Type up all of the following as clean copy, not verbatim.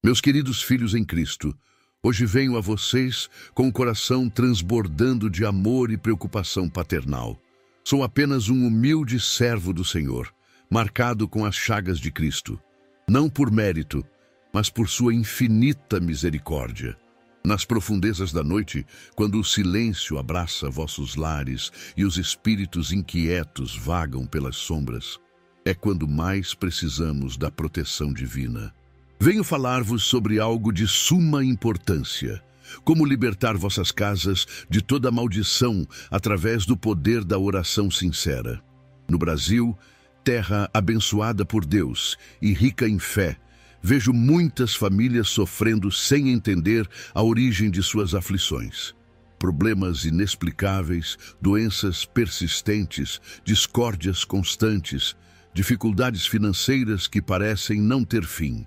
Meus queridos filhos em Cristo, hoje venho a vocês com o coração transbordando de amor e preocupação paternal. Sou apenas um humilde servo do Senhor, marcado com as chagas de Cristo, não por mérito, mas por sua infinita misericórdia. Nas profundezas da noite, quando o silêncio abraça vossos lares e os espíritos inquietos vagam pelas sombras, é quando mais precisamos da proteção divina. Venho falar-vos sobre algo de suma importância: como libertar vossas casas de toda maldição através do poder da oração sincera. No Brasil, terra abençoada por Deus e rica em fé, vejo muitas famílias sofrendo sem entender a origem de suas aflições. Problemas inexplicáveis, doenças persistentes, discórdias constantes, dificuldades financeiras que parecem não ter fim.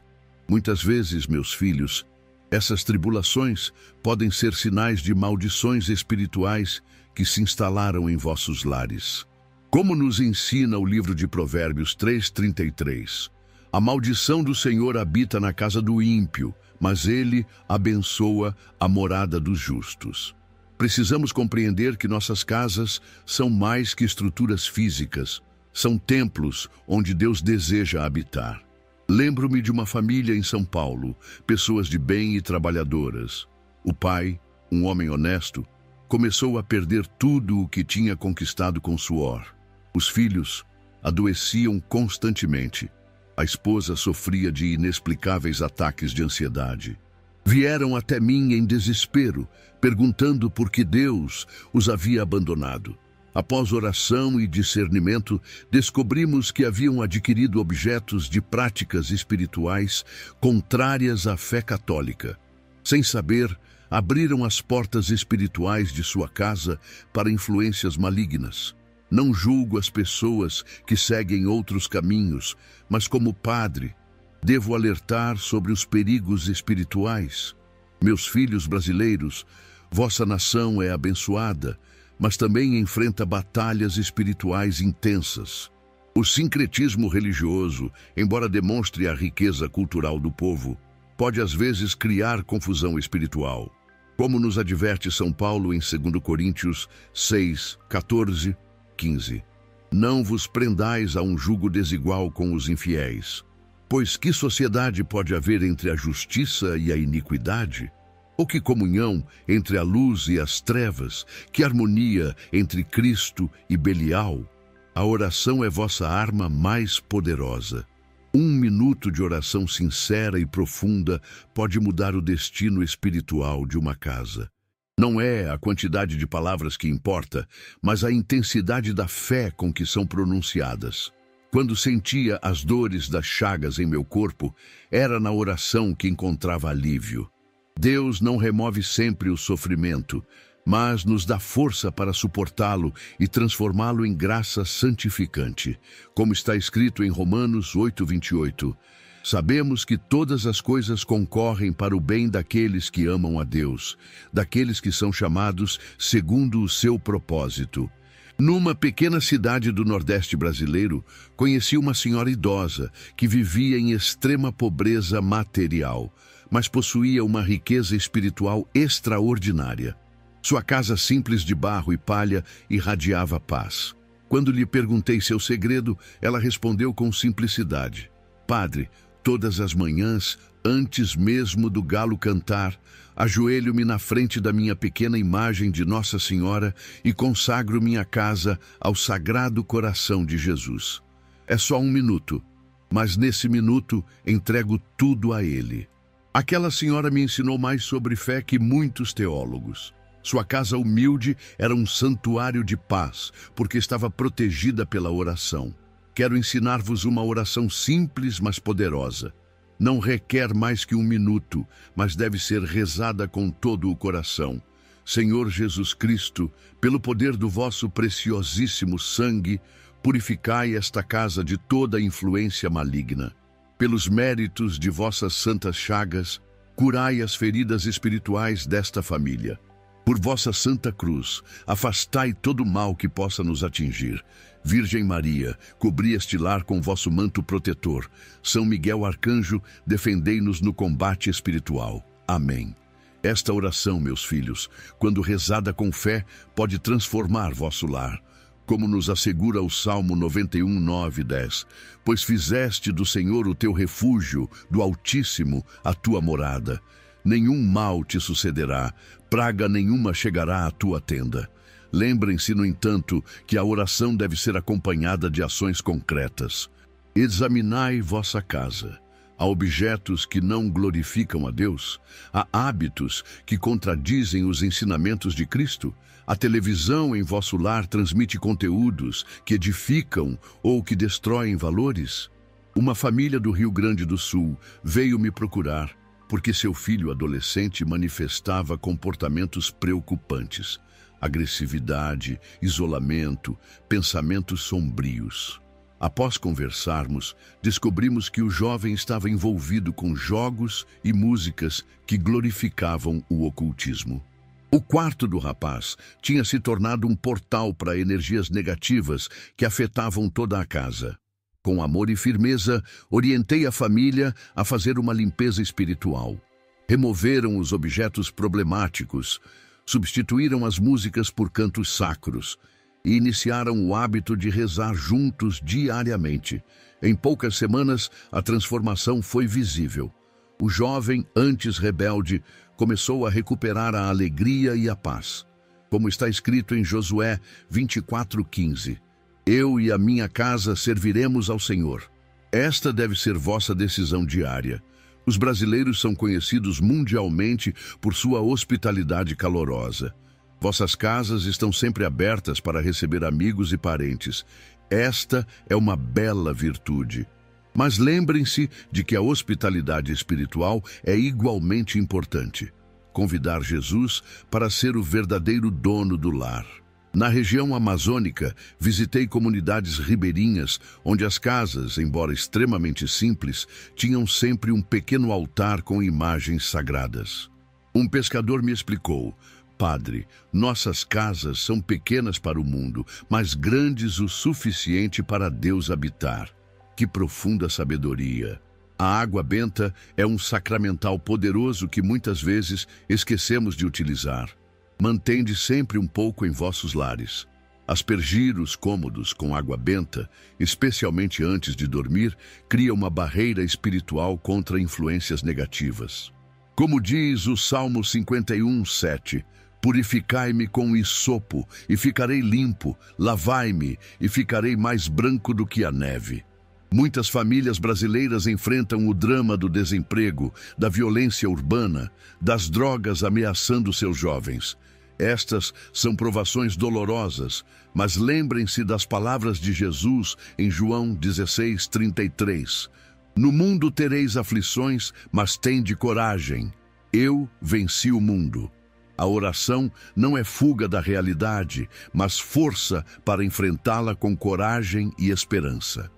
Muitas vezes, meus filhos, essas tribulações podem ser sinais de maldições espirituais que se instalaram em vossos lares. Como nos ensina o livro de Provérbios 3:33, a maldição do Senhor habita na casa do ímpio, mas ele abençoa a morada dos justos. Precisamos compreender que nossas casas são mais que estruturas físicas, são templos onde Deus deseja habitar. Lembro-me de uma família em São Paulo, pessoas de bem e trabalhadoras. O pai, um homem honesto, começou a perder tudo o que tinha conquistado com suor. Os filhos adoeciam constantemente. A esposa sofria de inexplicáveis ataques de ansiedade. Vieram até mim em desespero, perguntando por que Deus os havia abandonado. Após oração e discernimento, descobrimos que haviam adquirido objetos de práticas espirituais contrárias à fé católica. Sem saber, abriram as portas espirituais de sua casa para influências malignas. Não julgo as pessoas que seguem outros caminhos, mas como padre, devo alertar sobre os perigos espirituais. Meus filhos brasileiros, vossa nação é abençoada, mas também enfrenta batalhas espirituais intensas. O sincretismo religioso, embora demonstre a riqueza cultural do povo, pode às vezes criar confusão espiritual. Como nos adverte São Paulo em 2 Coríntios 6:14-15. Não vos prendais a um jugo desigual com os infiéis. Pois que sociedade pode haver entre a justiça e a iniquidade? Ou que comunhão entre a luz e as trevas? Que harmonia entre Cristo e Belial? A oração é vossa arma mais poderosa. 1 minuto de oração sincera e profunda pode mudar o destino espiritual de uma casa. Não é a quantidade de palavras que importa, mas a intensidade da fé com que são pronunciadas. Quando sentia as dores das chagas em meu corpo, era na oração que encontrava alívio. Deus não remove sempre o sofrimento, mas nos dá força para suportá-lo e transformá-lo em graça santificante. Como está escrito em Romanos 8:28, sabemos que todas as coisas concorrem para o bem daqueles que amam a Deus, daqueles que são chamados segundo o seu propósito. Numa pequena cidade do Nordeste brasileiro, conheci uma senhora idosa que vivia em extrema pobreza material, mas possuía uma riqueza espiritual extraordinária. Sua casa simples de barro e palha irradiava paz. Quando lhe perguntei seu segredo, ela respondeu com simplicidade: Padre, todas as manhãs, antes mesmo do galo cantar, ajoelho-me na frente da minha pequena imagem de Nossa Senhora e consagro minha casa ao Sagrado Coração de Jesus. É só 1 minuto, mas nesse minuto entrego tudo a Ele. Aquela senhora me ensinou mais sobre fé que muitos teólogos. Sua casa humilde era um santuário de paz, porque estava protegida pela oração. Quero ensinar-vos uma oração simples, mas poderosa. Não requer mais que 1 minuto, mas deve ser rezada com todo o coração. Senhor Jesus Cristo, pelo poder do vosso preciosíssimo sangue, purificai esta casa de toda influência maligna. Pelos méritos de vossas santas chagas, curai as feridas espirituais desta família. Por vossa santa cruz, afastai todo mal que possa nos atingir. Virgem Maria, cobri este lar com vosso manto protetor. São Miguel Arcanjo, defendei-nos no combate espiritual. Amém. Esta oração, meus filhos, quando rezada com fé, pode transformar vosso lar. Como nos assegura o Salmo 91, 9 e 10. Pois fizeste do Senhor o teu refúgio, do Altíssimo a tua morada. Nenhum mal te sucederá, praga nenhuma chegará à tua tenda. Lembrem-se, no entanto, que a oração deve ser acompanhada de ações concretas. Examinai vossa casa. Há objetos que não glorificam a Deus? Há hábitos que contradizem os ensinamentos de Cristo? A televisão em vosso lar transmite conteúdos que edificam ou que destroem valores? Uma família do Rio Grande do Sul veio me procurar porque seu filho adolescente manifestava comportamentos preocupantes, agressividade, isolamento, pensamentos sombrios. Após conversarmos, descobrimos que o jovem estava envolvido com jogos e músicas que glorificavam o ocultismo. O quarto do rapaz tinha se tornado um portal para energias negativas que afetavam toda a casa. Com amor e firmeza, orientei a família a fazer uma limpeza espiritual. Removeram os objetos problemáticos, substituíram as músicas por cantos sacros e iniciaram o hábito de rezar juntos diariamente. Em poucas semanas, a transformação foi visível. O jovem, antes rebelde, começou a recuperar a alegria e a paz. Como está escrito em Josué 24:15. Eu e a minha casa serviremos ao Senhor. Esta deve ser vossa decisão diária. Os brasileiros são conhecidos mundialmente por sua hospitalidade calorosa. Vossas casas estão sempre abertas para receber amigos e parentes. Esta é uma bela virtude. Mas lembrem-se de que a hospitalidade espiritual é igualmente importante. Convidar Jesus para ser o verdadeiro dono do lar. Na região amazônica, visitei comunidades ribeirinhas, onde as casas, embora extremamente simples, tinham sempre um pequeno altar com imagens sagradas. Um pescador me explicou: Padre, nossas casas são pequenas para o mundo, mas grandes o suficiente para Deus habitar. Que profunda sabedoria! A água benta é um sacramental poderoso que muitas vezes esquecemos de utilizar. Mantende sempre um pouco em vossos lares. Aspergir os cômodos com água benta, especialmente antes de dormir, cria uma barreira espiritual contra influências negativas. Como diz o Salmo 51, 7, purificai-me com hisopo e ficarei limpo, lavai-me e ficarei mais branco do que a neve. Muitas famílias brasileiras enfrentam o drama do desemprego, da violência urbana, das drogas ameaçando seus jovens. Estas são provações dolorosas, mas lembrem-se das palavras de Jesus em João 16:33. No mundo tereis aflições, mas tende coragem. Eu venci o mundo. A oração não é fuga da realidade, mas força para enfrentá-la com coragem e esperança.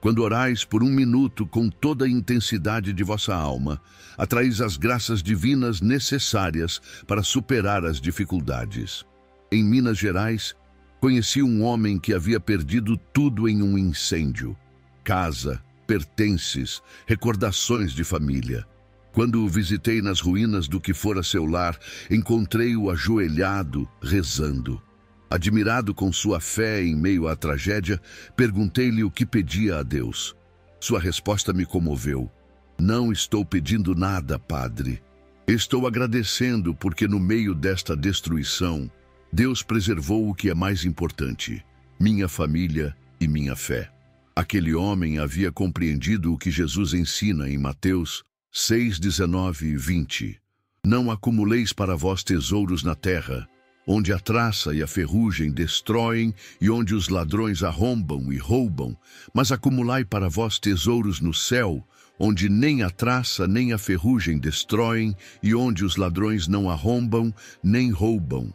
Quando orais por 1 minuto com toda a intensidade de vossa alma, atraís as graças divinas necessárias para superar as dificuldades. Em Minas Gerais, conheci um homem que havia perdido tudo em um incêndio: casa, pertences, recordações de família. Quando o visitei nas ruínas do que fora seu lar, encontrei-o ajoelhado, rezando. Admirado com sua fé em meio à tragédia, perguntei-lhe o que pedia a Deus. Sua resposta me comoveu. Não estou pedindo nada, Padre. Estou agradecendo porque no meio desta destruição, Deus preservou o que é mais importante: minha família e minha fé. Aquele homem havia compreendido o que Jesus ensina em Mateus 6, 19 e 20. Não acumuleis para vós tesouros na terra, onde a traça e a ferrugem destroem e onde os ladrões arrombam e roubam, mas acumulai para vós tesouros no céu, onde nem a traça nem a ferrugem destroem e onde os ladrões não arrombam nem roubam.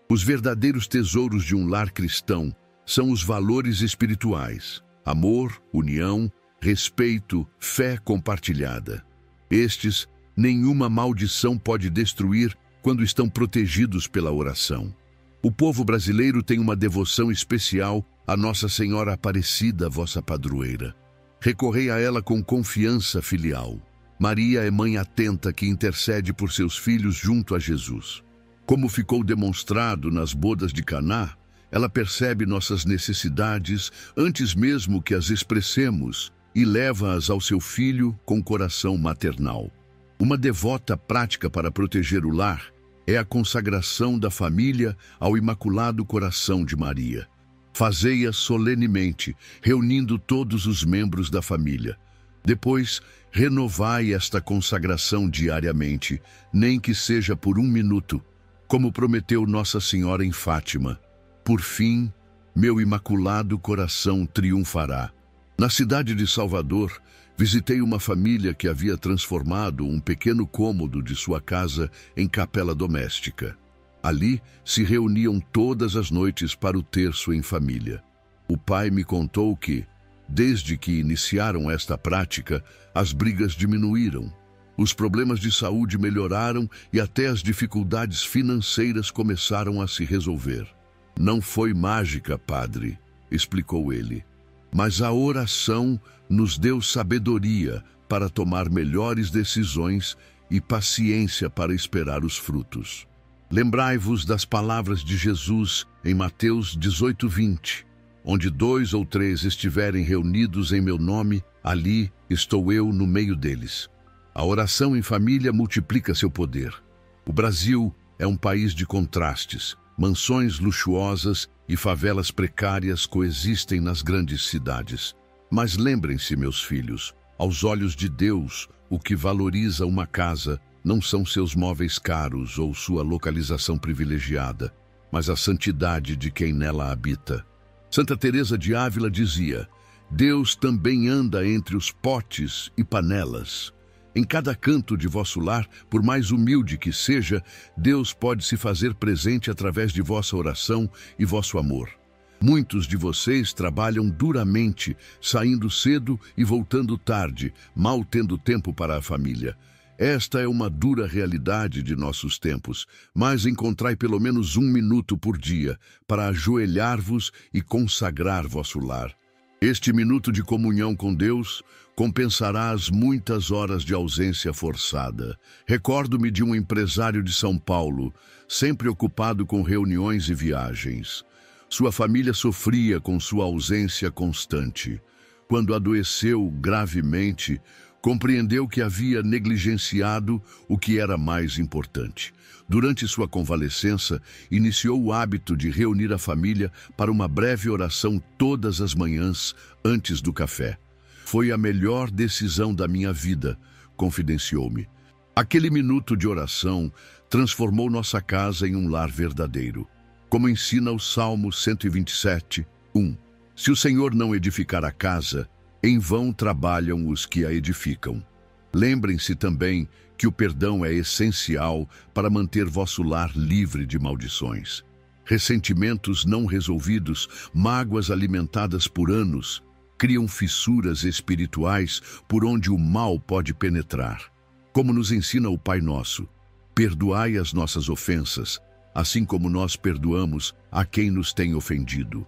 Os verdadeiros tesouros de um lar cristão são os valores espirituais: amor, união, respeito, fé compartilhada. Estes nenhuma maldição pode destruir, quando estão protegidos pela oração. O povo brasileiro tem uma devoção especial a Nossa Senhora Aparecida, vossa padroeira. Recorrei a ela com confiança filial. Maria é mãe atenta que intercede por seus filhos junto a Jesus. Como ficou demonstrado nas bodas de Caná, ela percebe nossas necessidades antes mesmo que as expressemos e leva-as ao seu filho com coração maternal. Uma devota prática para proteger o lar é a consagração da família ao Imaculado Coração de Maria. Fazei-a solenemente, reunindo todos os membros da família. Depois, renovai esta consagração diariamente, nem que seja por 1 minuto, como prometeu Nossa Senhora em Fátima. Por fim, meu Imaculado Coração triunfará. Na cidade de Salvador, visitei uma família que havia transformado um pequeno cômodo de sua casa em capela doméstica. Ali se reuniam todas as noites para o terço em família. O pai me contou que, desde que iniciaram esta prática, as brigas diminuíram. Os problemas de saúde melhoraram e até as dificuldades financeiras começaram a se resolver. Não foi mágica, padre, explicou ele, mas a oração nos deu sabedoria para tomar melhores decisões e paciência para esperar os frutos. Lembrai-vos das palavras de Jesus em Mateus 18:20, onde 2 ou 3 estiverem reunidos em meu nome, ali estou eu no meio deles. A oração em família multiplica seu poder. O Brasil é um país de contrastes. Mansões luxuosas e favelas precárias coexistem nas grandes cidades. Mas lembrem-se, meus filhos, aos olhos de Deus, o que valoriza uma casa não são seus móveis caros ou sua localização privilegiada, mas a santidade de quem nela habita. Santa Teresa de Ávila dizia: Deus também anda entre os potes e panelas. Em cada canto de vosso lar, por mais humilde que seja, Deus pode se fazer presente através de vossa oração e vosso amor. Muitos de vocês trabalham duramente, saindo cedo e voltando tarde, mal tendo tempo para a família. Esta é uma dura realidade de nossos tempos, mas encontrai pelo menos 1 minuto por dia para ajoelhar-vos e consagrar vosso lar. Este minuto de comunhão com Deus compensará as muitas horas de ausência forçada. Recordo-me de um empresário de São Paulo, sempre ocupado com reuniões e viagens. Sua família sofria com sua ausência constante. Quando adoeceu gravemente, compreendeu que havia negligenciado o que era mais importante. Durante sua convalescença, iniciou o hábito de reunir a família para uma breve oração todas as manhãs, antes do café. Foi a melhor decisão da minha vida, confidenciou-me. Aquele minuto de oração transformou nossa casa em um lar verdadeiro. Como ensina o Salmo 127:1. Se o Senhor não edificar a casa, em vão trabalham os que a edificam. Lembrem-se também que o perdão é essencial para manter vosso lar livre de maldições. Ressentimentos não resolvidos, mágoas alimentadas por anos, criam fissuras espirituais por onde o mal pode penetrar. Como nos ensina o Pai Nosso, perdoai as nossas ofensas, assim como nós perdoamos a quem nos tem ofendido.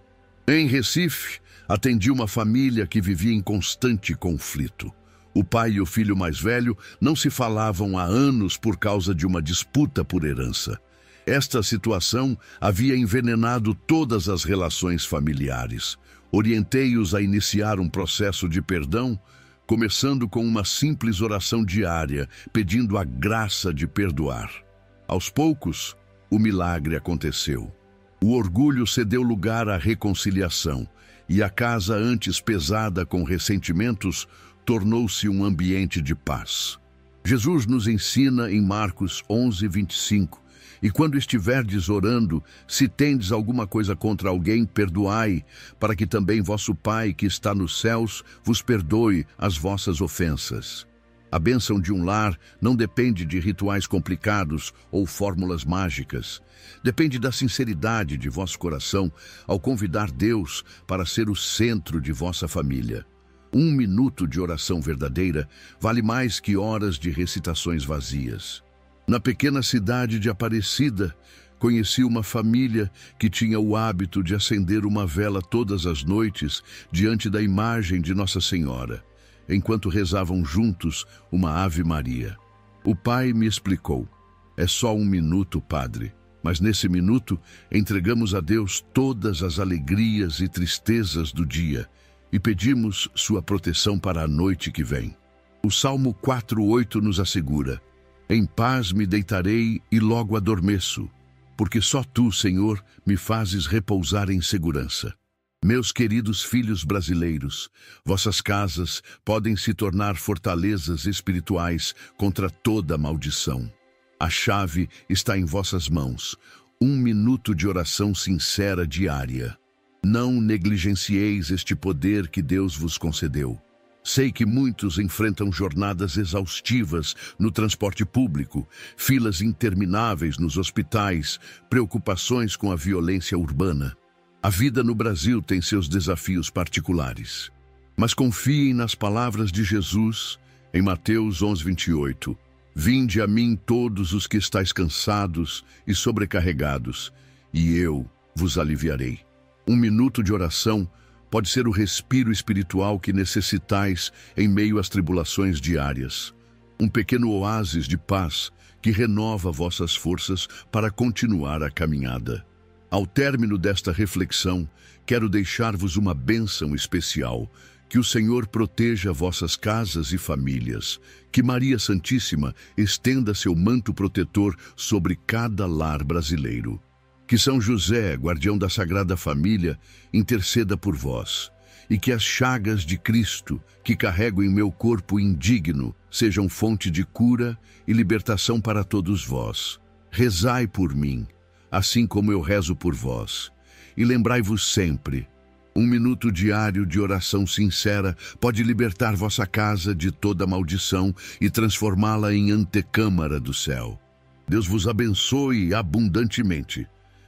Em Recife, atendi uma família que vivia em constante conflito. O pai e o filho mais velho não se falavam há anos por causa de uma disputa por herança. Esta situação havia envenenado todas as relações familiares. Orientei-os a iniciar um processo de perdão, começando com uma simples oração diária, pedindo a graça de perdoar. Aos poucos, o milagre aconteceu. O orgulho cedeu lugar à reconciliação, e a casa, antes pesada com ressentimentos, tornou-se um ambiente de paz. Jesus nos ensina em Marcos 11:25, e quando estiverdes orando, se tendes alguma coisa contra alguém, perdoai, para que também vosso Pai, que está nos céus, vos perdoe as vossas ofensas. A bênção de um lar não depende de rituais complicados ou fórmulas mágicas. Depende da sinceridade de vosso coração ao convidar Deus para ser o centro de vossa família. 1 minuto de oração verdadeira vale mais que horas de recitações vazias. Na pequena cidade de Aparecida, conheci uma família que tinha o hábito de acender uma vela todas as noites diante da imagem de Nossa Senhora, enquanto rezavam juntos uma Ave Maria. O pai me explicou: é só um minuto, padre, mas nesse minuto entregamos a Deus todas as alegrias e tristezas do dia e pedimos sua proteção para a noite que vem. O Salmo 4:8 nos assegura: em paz me deitarei e logo adormeço, porque só tu, Senhor, me fazes repousar em segurança. Meus queridos filhos brasileiros, vossas casas podem se tornar fortalezas espirituais contra toda maldição. A chave está em vossas mãos. Um minuto de oração sincera diária. Não negligencieis este poder que Deus vos concedeu. Sei que muitos enfrentam jornadas exaustivas no transporte público, filas intermináveis nos hospitais, preocupações com a violência urbana. A vida no Brasil tem seus desafios particulares. Mas confiem nas palavras de Jesus em Mateus 11:28. Vinde a mim todos os que estáis cansados e sobrecarregados, e eu vos aliviarei. Um minuto de oração pode ser o respiro espiritual que necessitais em meio às tribulações diárias. Um pequeno oásis de paz que renova vossas forças para continuar a caminhada. Ao término desta reflexão, quero deixar-vos uma bênção especial. Que o Senhor proteja vossas casas e famílias. Que Maria Santíssima estenda seu manto protetor sobre cada lar brasileiro. Que São José, guardião da Sagrada Família, interceda por vós. E que as chagas de Cristo, que carrego em meu corpo indigno, sejam fonte de cura e libertação para todos vós. Rezai por mim, assim como eu rezo por vós. E lembrai-vos sempre: um minuto diário de oração sincera pode libertar vossa casa de toda maldição e transformá-la em antecâmara do céu. Deus vos abençoe abundantemente.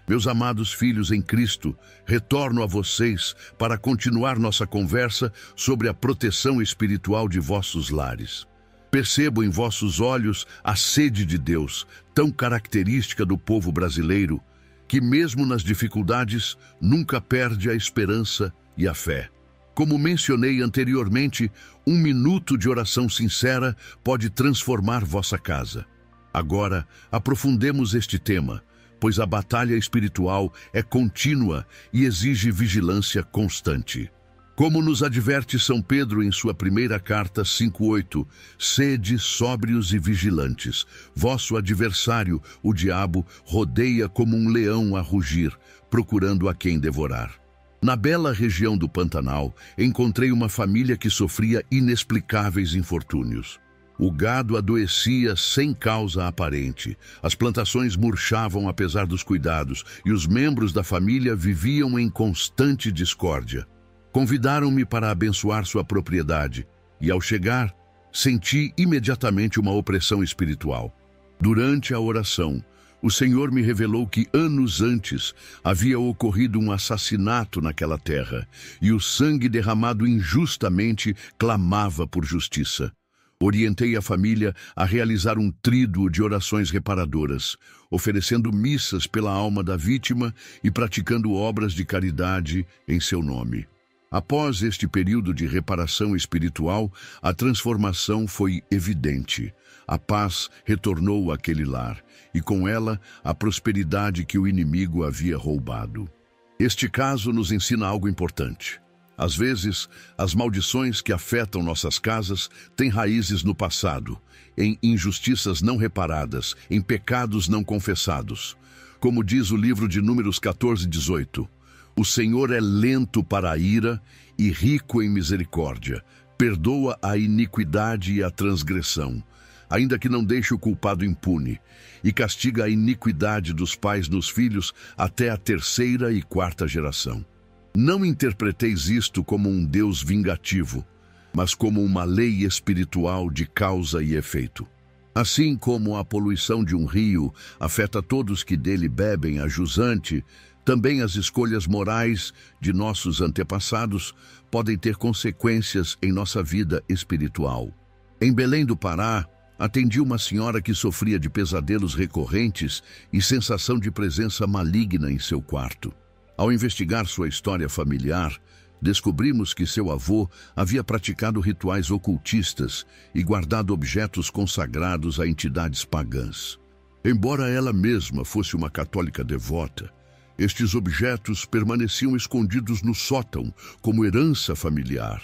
Meus amados filhos em Cristo, retorno a vocês para continuar nossa conversa sobre a proteção espiritual de vossos lares. Percebo em vossos olhos a sede de Deus, tão característica do povo brasileiro, que mesmo nas dificuldades nunca perde a esperança e a fé. Como mencionei anteriormente, um minuto de oração sincera pode transformar vossa casa. Agora, aprofundemos este tema, pois a batalha espiritual é contínua e exige vigilância constante. Como nos adverte São Pedro em sua primeira carta 5:8, sede sóbrios e vigilantes. Vosso adversário, o diabo, rodeia como um leão a rugir, procurando a quem devorar. Na bela região do Pantanal, encontrei uma família que sofria inexplicáveis infortúnios. O gado adoecia sem causa aparente, as plantações murchavam apesar dos cuidados e os membros da família viviam em constante discórdia. Convidaram-me para abençoar sua propriedade e, ao chegar, senti imediatamente uma opressão espiritual. Durante a oração, o Senhor me revelou que anos antes havia ocorrido um assassinato naquela terra e o sangue derramado injustamente clamava por justiça. Orientei a família a realizar um tríduo de orações reparadoras, oferecendo missas pela alma da vítima e praticando obras de caridade em seu nome. Após este período de reparação espiritual, a transformação foi evidente. A paz retornou àquele lar, e com ela a prosperidade que o inimigo havia roubado. Este caso nos ensina algo importante. Às vezes, as maldições que afetam nossas casas têm raízes no passado, em injustiças não reparadas, em pecados não confessados. Como diz o livro de Números 14:18, o Senhor é lento para a ira e rico em misericórdia, perdoa a iniquidade e a transgressão, ainda que não deixe o culpado impune, e castiga a iniquidade dos pais nos filhos até a 3ª e 4ª geração. Não interpreteis isto como um Deus vingativo, mas como uma lei espiritual de causa e efeito. Assim como a poluição de um rio afeta todos que dele bebem a jusante, também as escolhas morais de nossos antepassados podem ter consequências em nossa vida espiritual. Em Belém do Pará, Atendi uma senhora que sofria de pesadelos recorrentes e sensação de presença maligna em seu quarto. Ao investigar sua história familiar, descobrimos que seu avô havia praticado rituais ocultistas e guardado objetos consagrados a entidades pagãs. Embora ela mesma fosse uma católica devota, estes objetos permaneciam escondidos no sótão como herança familiar.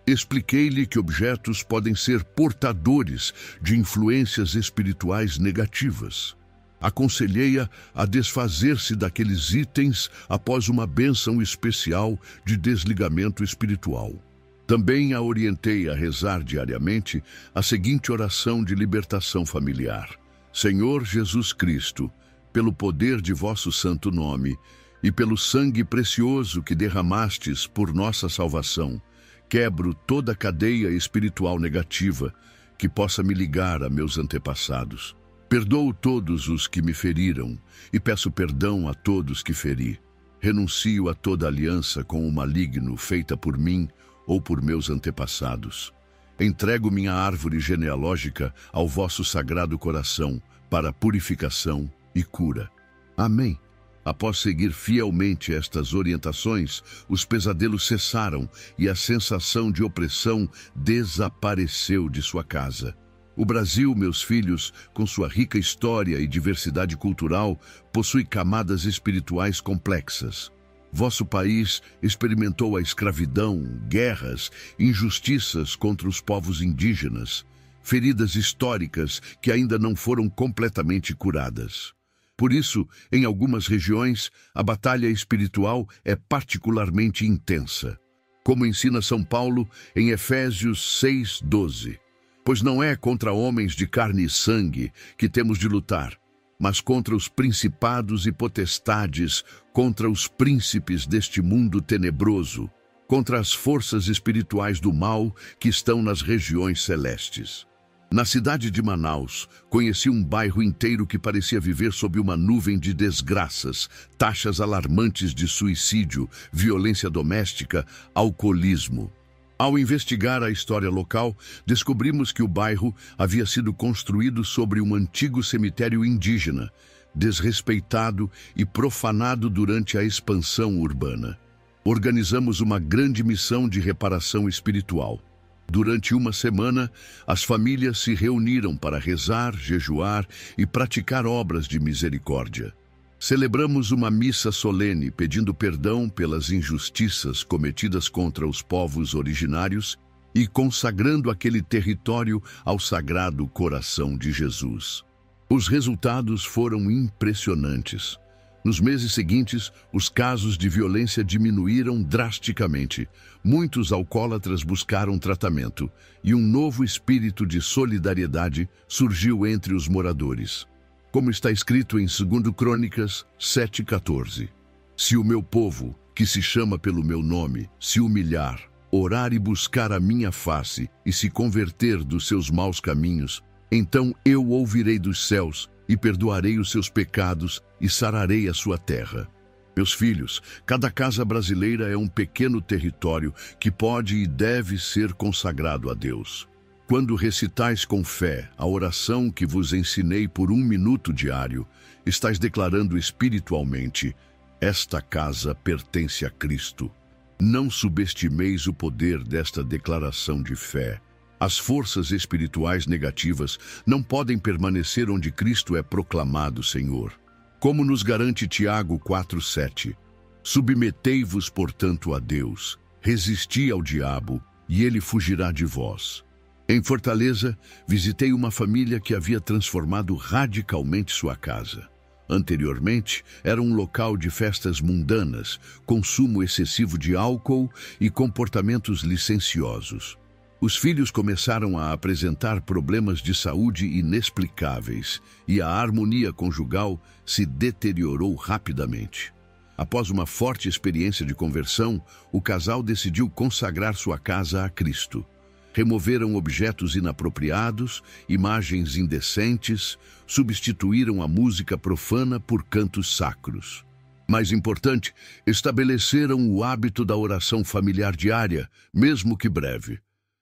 Expliquei-lhe que objetos podem ser portadores de influências espirituais negativas. Aconselhei-a a desfazer-se daqueles itens após uma bênção especial de desligamento espiritual. Também a orientei a rezar diariamente a seguinte oração de libertação familiar: Senhor Jesus Cristo, pelo poder de vosso santo nome e pelo sangue precioso que derramastes por nossa salvação, quebro toda cadeia espiritual negativa que possa me ligar a meus antepassados. Perdoo todos os que me feriram e peço perdão a todos que feri. Renuncio a toda aliança com o maligno feita por mim ou por meus antepassados. Entrego minha árvore genealógica ao vosso sagrado coração para purificação e cura. Amém. Após seguir fielmente estas orientações, os pesadelos cessaram e a sensação de opressão desapareceu de sua casa. O Brasil, meus filhos, com sua rica história e diversidade cultural, possui camadas espirituais complexas. Vosso país experimentou a escravidão, guerras, injustiças contra os povos indígenas, feridas históricas que ainda não foram completamente curadas. Por isso, em algumas regiões, a batalha espiritual é particularmente intensa. Como ensina São Paulo em Efésios 6:12. Pois não é contra homens de carne e sangue que temos de lutar, mas contra os principados e potestades, contra os príncipes deste mundo tenebroso, contra as forças espirituais do mal que estão nas regiões celestes. Na cidade de Manaus, conheci um bairro inteiro que parecia viver sob uma nuvem de desgraças, taxas alarmantes de suicídio, violência doméstica, alcoolismo. Ao investigar a história local, descobrimos que o bairro havia sido construído sobre um antigo cemitério indígena, desrespeitado e profanado durante a expansão urbana. Organizamos uma grande missão de reparação espiritual. Durante uma semana, as famílias se reuniram para rezar, jejuar e praticar obras de misericórdia. Celebramos uma missa solene pedindo perdão pelas injustiças cometidas contra os povos originários e consagrando aquele território ao Sagrado Coração de Jesus. Os resultados foram impressionantes. Nos meses seguintes, os casos de violência diminuíram drasticamente. Muitos alcoólatras buscaram tratamento e um novo espírito de solidariedade surgiu entre os moradores. Como está escrito em 2 Crônicas 7:14. Se o meu povo, que se chama pelo meu nome, se humilhar, orar e buscar a minha face e se converter dos seus maus caminhos, então eu ouvirei dos céus e perdoarei os seus pecados e sararei a sua terra. Meus filhos, cada casa brasileira é um pequeno território que pode e deve ser consagrado a Deus. Quando recitais com fé a oração que vos ensinei por 1 minuto diário, estais declarando espiritualmente: esta casa pertence a Cristo. Não subestimeis o poder desta declaração de fé. As forças espirituais negativas não podem permanecer onde Cristo é proclamado Senhor. Como nos garante Tiago 4:7. Submetei-vos, portanto, a Deus, resisti ao diabo, e ele fugirá de vós. Em Fortaleza, visitei uma família que havia transformado radicalmente sua casa. Anteriormente, era um local de festas mundanas, consumo excessivo de álcool e comportamentos licenciosos. Os filhos começaram a apresentar problemas de saúde inexplicáveis e a harmonia conjugal se deteriorou rapidamente. Após uma forte experiência de conversão, o casal decidiu consagrar sua casa a Cristo. Removeram objetos inapropriados, imagens indecentes, substituíram a música profana por cantos sacros. Mais importante, estabeleceram o hábito da oração familiar diária, mesmo que breve.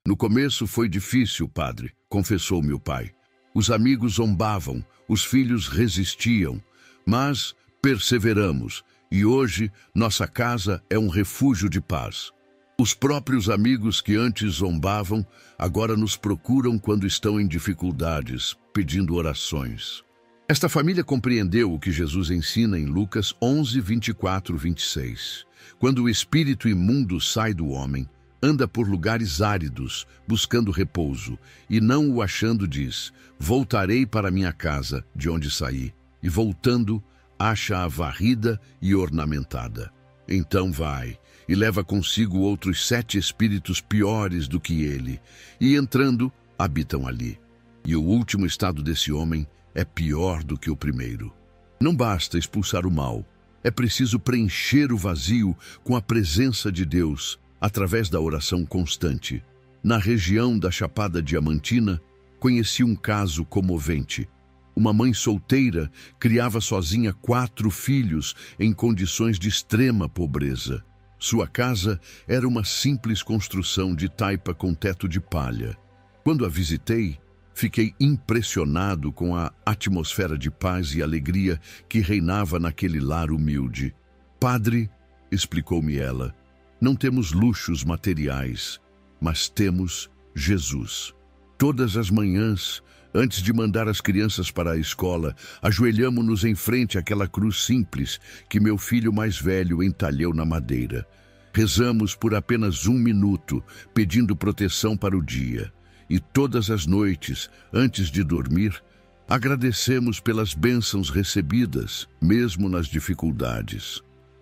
No começo foi difícil, padre, confessou meu pai. Os amigos zombavam, os filhos resistiam, mas perseveramos, e hoje nossa casa é um refúgio de paz. Os próprios amigos que antes zombavam, agora nos procuram quando estão em dificuldades, pedindo orações. Esta família compreendeu o que Jesus ensina em Lucas 11, 24, 26. Quando o espírito imundo sai do homem, anda por lugares áridos, buscando repouso, e não o achando diz, voltarei para minha casa, de onde saí, e voltando, acha-a varrida e ornamentada. Então vai, e leva consigo outros 7 espíritos piores do que ele, e entrando, habitam ali. E o último estado desse homem é pior do que o primeiro. Não basta expulsar o mal, é preciso preencher o vazio com a presença de Deus, através da oração constante. Na região da Chapada Diamantina, conheci um caso comovente. Uma mãe solteira criava sozinha 4 filhos em condições de extrema pobreza. Sua casa era uma simples construção de taipa com teto de palha. Quando a visitei, fiquei impressionado com a atmosfera de paz e alegria que reinava naquele lar humilde. Padre, explicou-me ela, não temos luxos materiais, mas temos Jesus. Todas as manhãs, antes de mandar as crianças para a escola, ajoelhamo-nos em frente àquela cruz simples que meu filho mais velho entalhou na madeira. Rezamos por apenas 1 minuto, pedindo proteção para o dia. E todas as noites, antes de dormir, agradecemos pelas bênçãos recebidas, mesmo nas dificuldades.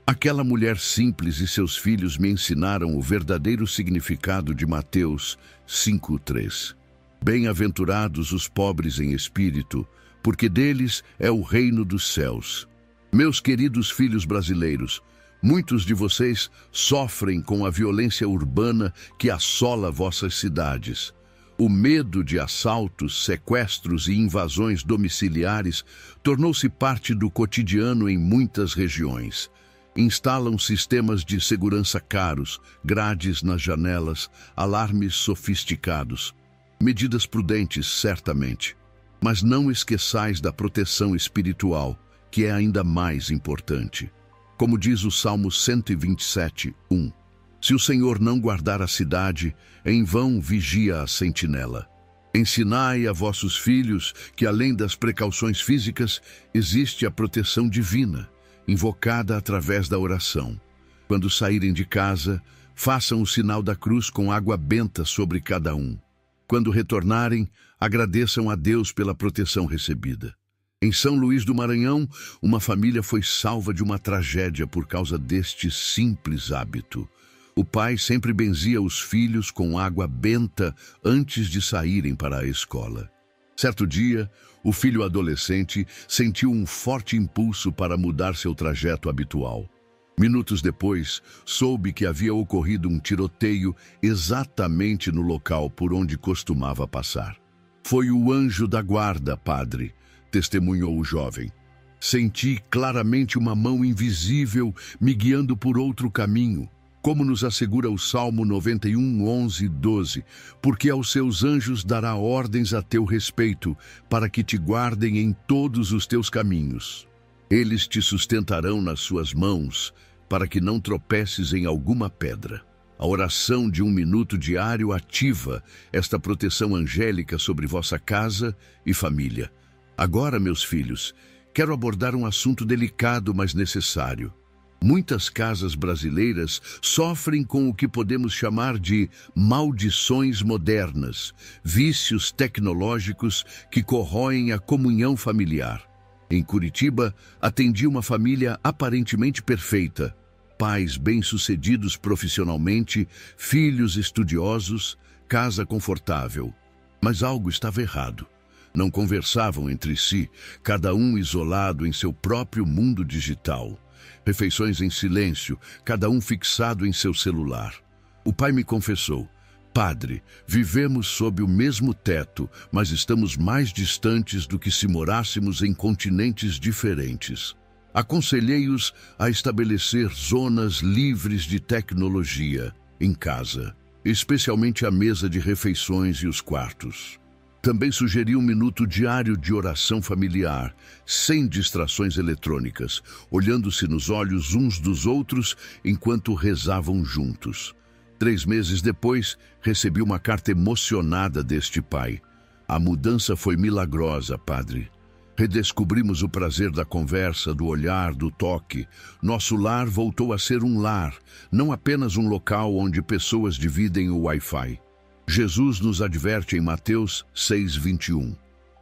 Aquela mulher simples e seus filhos me ensinaram o verdadeiro significado de Mateus 5:3. Bem-aventurados os pobres em espírito, porque deles é o reino dos céus. Meus queridos filhos brasileiros, muitos de vocês sofrem com a violência urbana que assola vossas cidades. O medo de assaltos, sequestros e invasões domiciliares tornou-se parte do cotidiano em muitas regiões. Instalam sistemas de segurança caros, grades nas janelas, alarmes sofisticados. Medidas prudentes, certamente. Mas não esqueçais da proteção espiritual, que é ainda mais importante. Como diz o Salmo 127, 1. Se o Senhor não guardar a cidade, em vão vigia a sentinela. Ensinai a vossos filhos que, além das precauções físicas, existe a proteção divina, invocada através da oração. Quando saírem de casa, façam o sinal da cruz com água benta sobre cada um. Quando retornarem, agradeçam a Deus pela proteção recebida. Em São Luís do Maranhão, uma família foi salva de uma tragédia por causa deste simples hábito. O pai sempre benzia os filhos com água benta antes de saírem para a escola. Certo dia, o filho adolescente sentiu um forte impulso para mudar seu trajeto habitual. Minutos depois, soube que havia ocorrido um tiroteio exatamente no local por onde costumava passar. Foi o anjo da guarda, padre, testemunhou o jovem. Senti claramente uma mão invisível me guiando por outro caminho, como nos assegura o Salmo 91, 11 e 12, porque aos seus anjos dará ordens a teu respeito, para que te guardem em todos os teus caminhos. Eles te sustentarão nas suas mãos, para que não tropeces em alguma pedra. A oração de 1 minuto diário ativa esta proteção angélica sobre vossa casa e família. Agora, meus filhos, quero abordar um assunto delicado, mas necessário. Muitas casas brasileiras sofrem com o que podemos chamar de maldições modernas, vícios tecnológicos que corroem a comunhão familiar. Em Curitiba, atendi uma família aparentemente perfeita. Pais bem-sucedidos profissionalmente, filhos estudiosos, casa confortável. Mas algo estava errado. Não conversavam entre si, cada um isolado em seu próprio mundo digital. Refeições em silêncio, cada um fixado em seu celular. O pai me confessou: Padre, vivemos sob o mesmo teto, mas estamos mais distantes do que se morássemos em continentes diferentes. Aconselhei-os a estabelecer zonas livres de tecnologia em casa, especialmente a mesa de refeições e os quartos. Também sugeri um minuto diário de oração familiar, sem distrações eletrônicas, olhando-se nos olhos uns dos outros enquanto rezavam juntos. 3 meses depois, recebi uma carta emocionada deste pai. A mudança foi milagrosa, padre. Redescobrimos o prazer da conversa, do olhar, do toque. Nosso lar voltou a ser um lar, não apenas um local onde pessoas dividem o Wi-Fi. Jesus nos adverte em Mateus 6:21.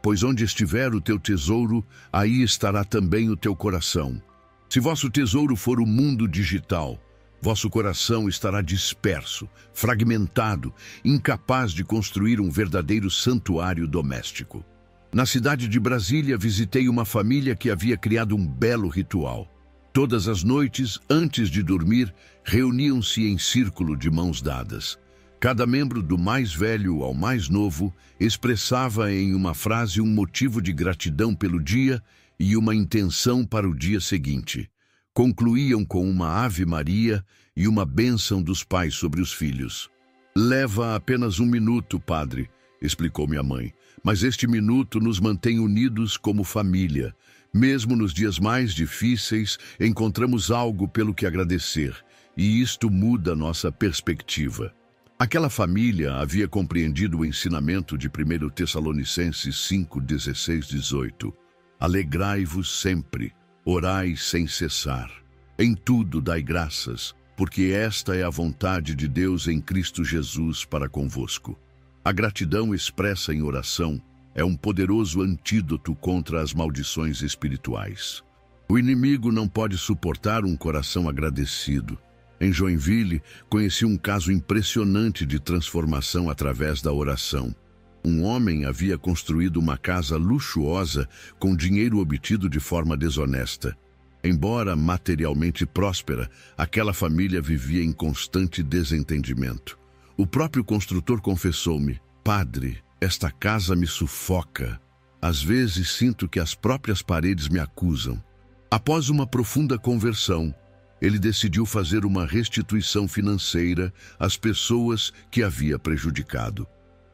Pois onde estiver o teu tesouro, aí estará também o teu coração. Se vosso tesouro for o mundo digital, vosso coração estará disperso, fragmentado, incapaz de construir um verdadeiro santuário doméstico. Na cidade de Brasília, visitei uma família que havia criado um belo ritual. Todas as noites, antes de dormir, reuniam-se em círculo de mãos dadas. Cada membro, do mais velho ao mais novo, expressava em uma frase um motivo de gratidão pelo dia e uma intenção para o dia seguinte. Concluíam com uma Ave Maria e uma bênção dos pais sobre os filhos. Leva apenas 1 minuto, padre, explicou minha mãe, mas este minuto nos mantém unidos como família. Mesmo nos dias mais difíceis, encontramos algo pelo que agradecer, e isto muda nossa perspectiva. Aquela família havia compreendido o ensinamento de 1 Tessalonicenses 5, 16, 18. Alegrai-vos sempre, orai sem cessar. Em tudo dai graças, porque esta é a vontade de Deus em Cristo Jesus para convosco. A gratidão expressa em oração é um poderoso antídoto contra as maldições espirituais. O inimigo não pode suportar um coração agradecido. Em Joinville, conheci um caso impressionante de transformação através da oração. Um homem havia construído uma casa luxuosa com dinheiro obtido de forma desonesta. Embora materialmente próspera, aquela família vivia em constante desentendimento. O próprio construtor confessou-me: "Padre, esta casa me sufoca. Às vezes sinto que as próprias paredes me acusam." Após uma profunda conversão, ele decidiu fazer uma restituição financeira às pessoas que havia prejudicado.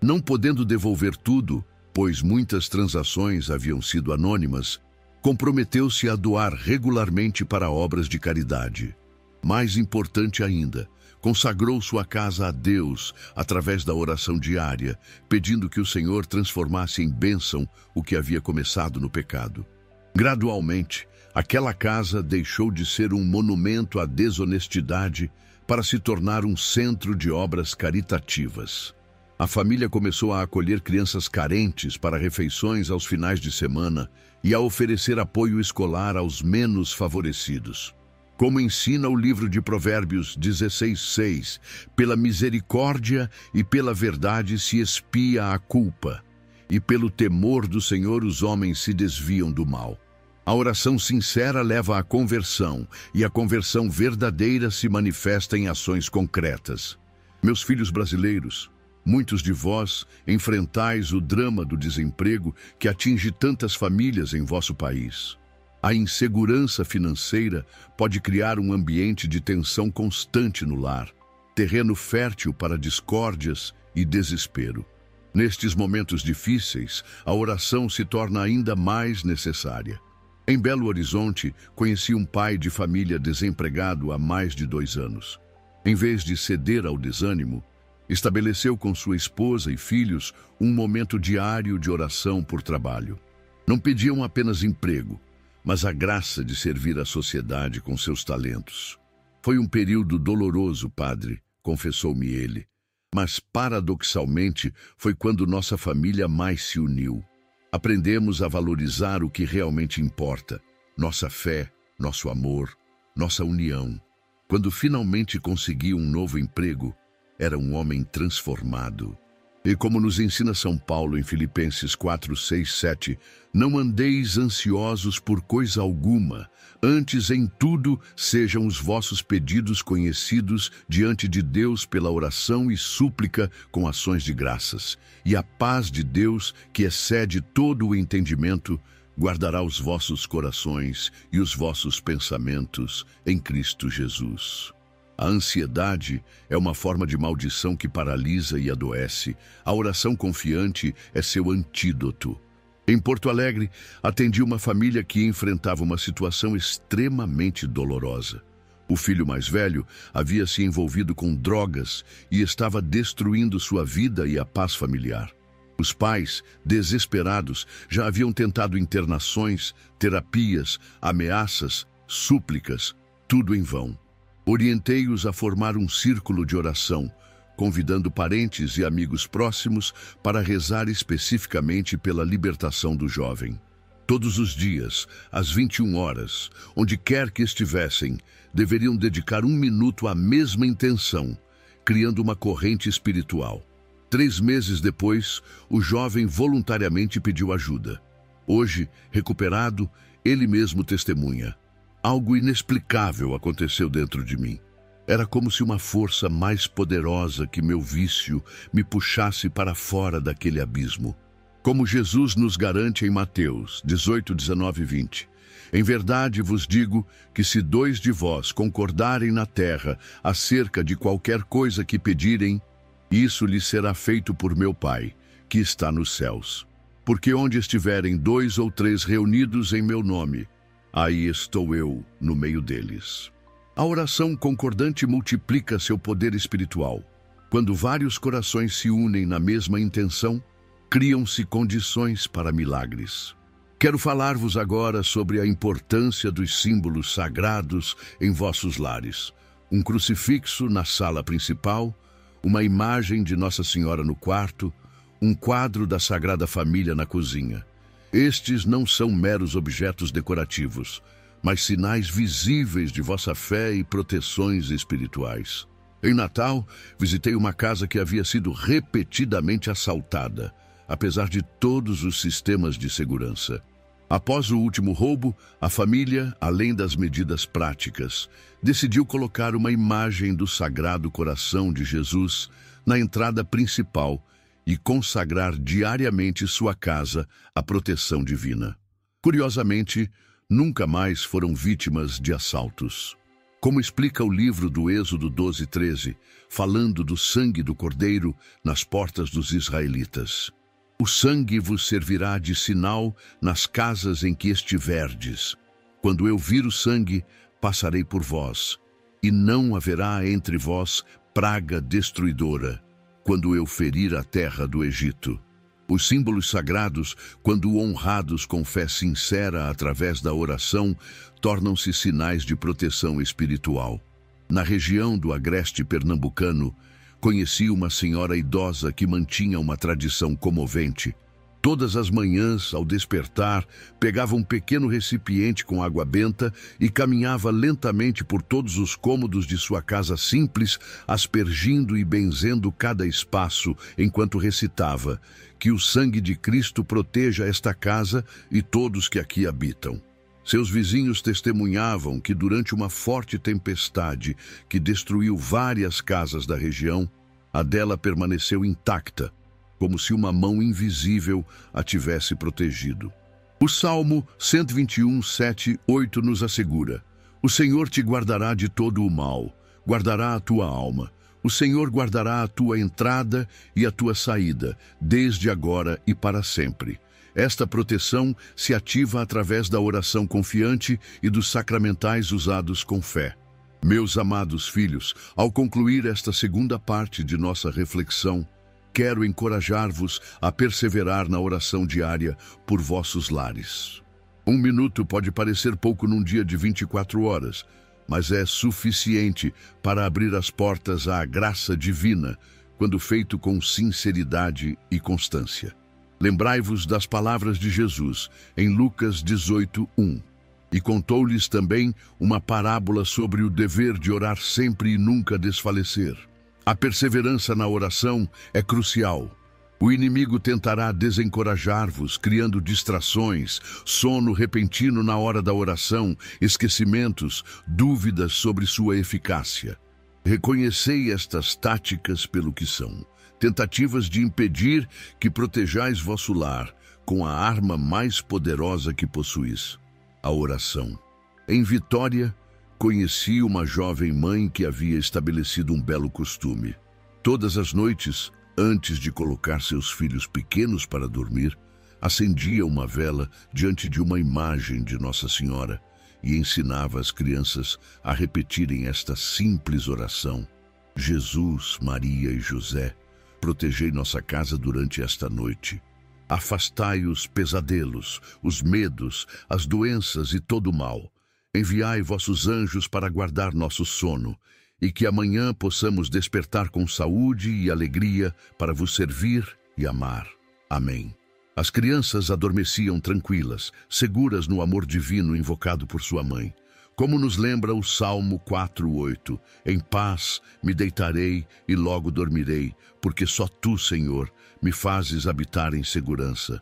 Não podendo devolver tudo, pois muitas transações haviam sido anônimas, comprometeu-se a doar regularmente para obras de caridade. Mais importante ainda, consagrou sua casa a Deus através da oração diária, pedindo que o Senhor transformasse em bênção o que havia começado no pecado. Gradualmente, aquela casa deixou de ser um monumento à desonestidade para se tornar um centro de obras caritativas. A família começou a acolher crianças carentes para refeições aos finais de semana e a oferecer apoio escolar aos menos favorecidos. Como ensina o livro de Provérbios 16:6, pela misericórdia e pela verdade se expia a culpa, e pelo temor do Senhor os homens se desviam do mal. A oração sincera leva à conversão, e a conversão verdadeira se manifesta em ações concretas. Meus filhos brasileiros, muitos de vós enfrentais o drama do desemprego que atinge tantas famílias em vosso país. A insegurança financeira pode criar um ambiente de tensão constante no lar, terreno fértil para discórdias e desespero. Nestes momentos difíceis, a oração se torna ainda mais necessária. Em Belo Horizonte, conheci um pai de família desempregado há mais de 2 anos. Em vez de ceder ao desânimo, estabeleceu com sua esposa e filhos um momento diário de oração por trabalho. Não pediam apenas emprego, mas a graça de servir à sociedade com seus talentos. Foi um período doloroso, padre, confessou-me ele, mas paradoxalmente foi quando nossa família mais se uniu. Aprendemos a valorizar o que realmente importa, nossa fé, nosso amor, nossa união. Quando finalmente consegui um novo emprego, era um homem transformado. E como nos ensina São Paulo em Filipenses 4, 6, 7, não andeis ansiosos por coisa alguma, antes em tudo sejam os vossos pedidos conhecidos diante de Deus pela oração e súplica com ações de graças. E a paz de Deus, que excede todo o entendimento, guardará os vossos corações e os vossos pensamentos em Cristo Jesus. A ansiedade é uma forma de maldição que paralisa e adoece. A oração confiante é seu antídoto. Em Porto Alegre, atendi uma família que enfrentava uma situação extremamente dolorosa. O filho mais velho havia se envolvido com drogas e estava destruindo sua vida e a paz familiar. Os pais, desesperados, já haviam tentado internações, terapias, ameaças, súplicas, tudo em vão. Orientei-os a formar um círculo de oração, convidando parentes e amigos próximos para rezar especificamente pela libertação do jovem. Todos os dias, às 21 horas, onde quer que estivessem, deveriam dedicar 1 minuto à mesma intenção, criando uma corrente espiritual. 3 meses depois, o jovem voluntariamente pediu ajuda. Hoje, recuperado, ele mesmo testemunha. Algo inexplicável aconteceu dentro de mim. Era como se uma força mais poderosa que meu vício me puxasse para fora daquele abismo. Como Jesus nos garante em Mateus 18, 19 e 20. Em verdade vos digo que se 2 de vós concordarem na terra acerca de qualquer coisa que pedirem, isso lhes será feito por meu Pai, que está nos céus. Porque onde estiverem 2 ou 3 reunidos em meu nome, aí estou eu no meio deles. A oração concordante multiplica seu poder espiritual. Quando vários corações se unem na mesma intenção, criam-se condições para milagres. Quero falar-vos agora sobre a importância dos símbolos sagrados em vossos lares. Um crucifixo na sala principal, uma imagem de Nossa Senhora no quarto, um quadro da Sagrada Família na cozinha. Estes não são meros objetos decorativos, mas sinais visíveis de vossa fé e proteções espirituais. Em Natal, visitei uma casa que havia sido repetidamente assaltada, apesar de todos os sistemas de segurança. Após o último roubo, a família, além das medidas práticas, decidiu colocar uma imagem do Sagrado Coração de Jesus na entrada principal e consagrar diariamente sua casa à proteção divina. Curiosamente, nunca mais foram vítimas de assaltos. Como explica o livro do Êxodo 12:13, falando do sangue do Cordeiro nas portas dos israelitas. O sangue vos servirá de sinal nas casas em que estiverdes. Quando eu vir o sangue, passarei por vós, e não haverá entre vós praga destruidora, quando eu ferir a terra do Egito. Os símbolos sagrados, quando honrados com fé sincera através da oração, tornam-se sinais de proteção espiritual. Na região do agreste pernambucano, conheci uma senhora idosa que mantinha uma tradição comovente. Todas as manhãs, ao despertar, pegava um pequeno recipiente com água benta e caminhava lentamente por todos os cômodos de sua casa simples, aspergindo e benzendo cada espaço enquanto recitava: que o sangue de Cristo proteja esta casa e todos que aqui habitam. Seus vizinhos testemunhavam que durante uma forte tempestade que destruiu várias casas da região, a dela permaneceu intacta, como se uma mão invisível a tivesse protegido. O Salmo 121, 7, 8 nos assegura: o Senhor te guardará de todo o mal, guardará a tua alma. O Senhor guardará a tua entrada e a tua saída, desde agora e para sempre. Esta proteção se ativa através da oração confiante e dos sacramentais usados com fé. Meus amados filhos, ao concluir esta segunda parte de nossa reflexão, quero encorajar-vos a perseverar na oração diária por vossos lares. 1 minuto pode parecer pouco num dia de 24 horas, mas é suficiente para abrir as portas à graça divina, quando feito com sinceridade e constância. Lembrai-vos das palavras de Jesus em Lucas 18, 1. E contou-lhes também uma parábola sobre o dever de orar sempre e nunca desfalecer. A perseverança na oração é crucial. O inimigo tentará desencorajar-vos, criando distrações, sono repentino na hora da oração, esquecimentos, dúvidas sobre sua eficácia. Reconhecei estas táticas pelo que são: tentativas de impedir que protejais vosso lar com a arma mais poderosa que possuís, a oração. Em Vitória, conheci uma jovem mãe que havia estabelecido um belo costume. Todas as noites, antes de colocar seus filhos pequenos para dormir, acendia uma vela diante de uma imagem de Nossa Senhora e ensinava as crianças a repetirem esta simples oração: Jesus, Maria e José, protegei nossa casa durante esta noite. Afastai os pesadelos, os medos, as doenças e todo o mal. Enviai vossos anjos para guardar nosso sono, e que amanhã possamos despertar com saúde e alegria para vos servir e amar. Amém. As crianças adormeciam tranquilas, seguras no amor divino invocado por sua mãe. Como nos lembra o Salmo 4:8, em paz me deitarei e logo dormirei, porque só tu, Senhor, me fazes habitar em segurança.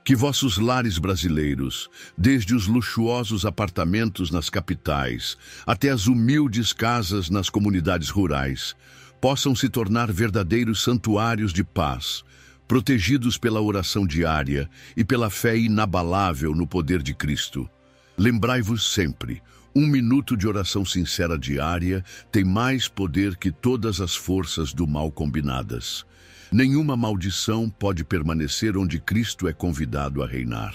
Que vossos lares brasileiros, desde os luxuosos apartamentos nas capitais até as humildes casas nas comunidades rurais, possam se tornar verdadeiros santuários de paz, protegidos pela oração diária e pela fé inabalável no poder de Cristo. Lembrai-vos sempre, 1 minuto de oração sincera diária tem mais poder que todas as forças do mal combinadas. Nenhuma maldição pode permanecer onde Cristo é convidado a reinar.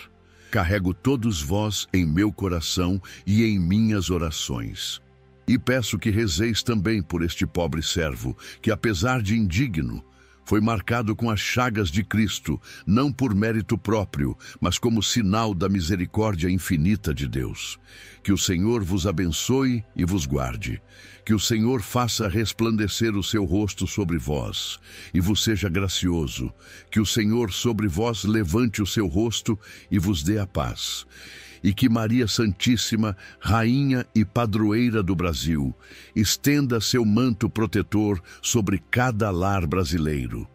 Carrego todos vós em meu coração e em minhas orações. E peço que rezeis também por este pobre servo, que apesar de indigno, foi marcado com as chagas de Cristo, não por mérito próprio, mas como sinal da misericórdia infinita de Deus. Que o Senhor vos abençoe e vos guarde. Que o Senhor faça resplandecer o seu rosto sobre vós e vos seja gracioso. Que o Senhor sobre vós levante o seu rosto e vos dê a paz. E que Maria Santíssima, Rainha e Padroeira do Brasil, estenda seu manto protetor sobre cada lar brasileiro.